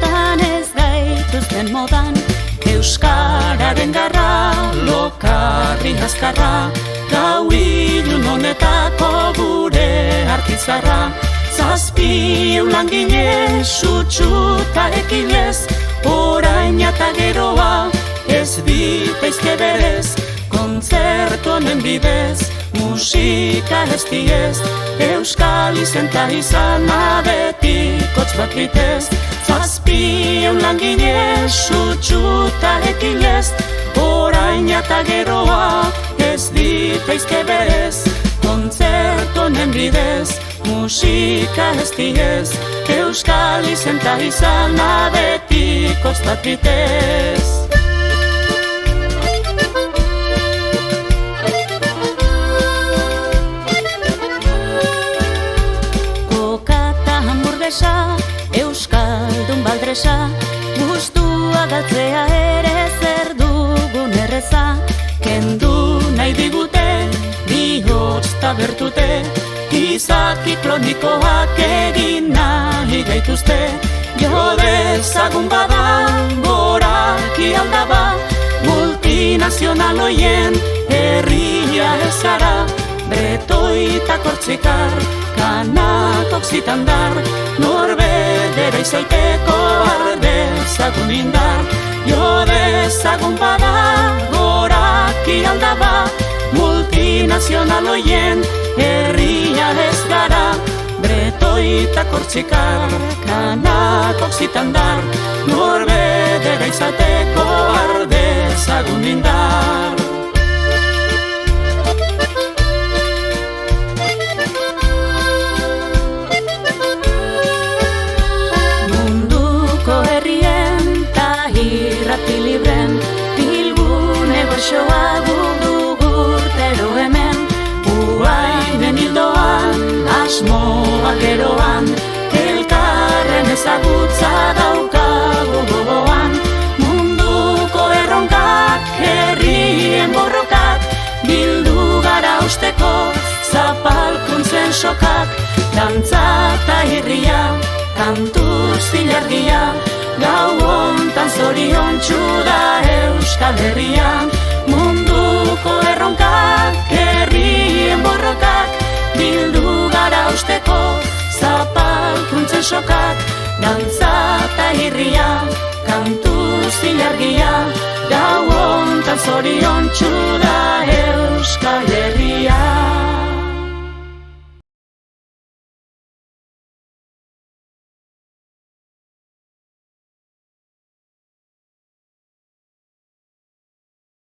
izan ez gaituzten modan, euskararen garra, lokarri azkarra, gau ilun honetako gure artizarra. Zazpiun langile sutsuta ekilez, orain eta geroa ez diteizke berez, kontzertu honen bidez, musika ez diez, euskal izenta izana betikotz bat bitez. Zazpiun langile sutsuta ekilez, orain eta geroa ez diteizke berez, kontzertu honen bidez, musika ez diez, euskal izenta izana betikotz bat bitez. Euskaldun baldresa, gustua galtzea ere zer dugun erreza, kendu nahi digute, bihotz tabertute, izaki kronikoak egin nahi gaituzte, jo dezagun bada, goraki aldaba, multinazional hoien herria ez gara, bretoitak hortzikar, kanak oksitandar, norbedera izaiteko ardezagun indar, jo dezagun bada, goraki aldaba, multinazional hoien herria ez gara, bretoitak hortzikar, kanak oksitandar, norbedera izateko ardezagun indar. Irrati libren, bilgune bertsoa dugu urtero hemen, uainen hildoan, asmoak eroan, elkarren ezagutza daukagu gogoan, munduko erronkak, herrien borrokak, bildu gara usteko, zapalkuntzen sokak, dantza eta irria, kantuz zilargia, gau hontan zoriontsu da Euskal Herrian, munduko erronkak, herrien borrokak, bildu gara usteko, zapalkuntzen sokak, dantza eta irria, kantuz zilargia, gau hontan zoriontsu da Euskal Herrian.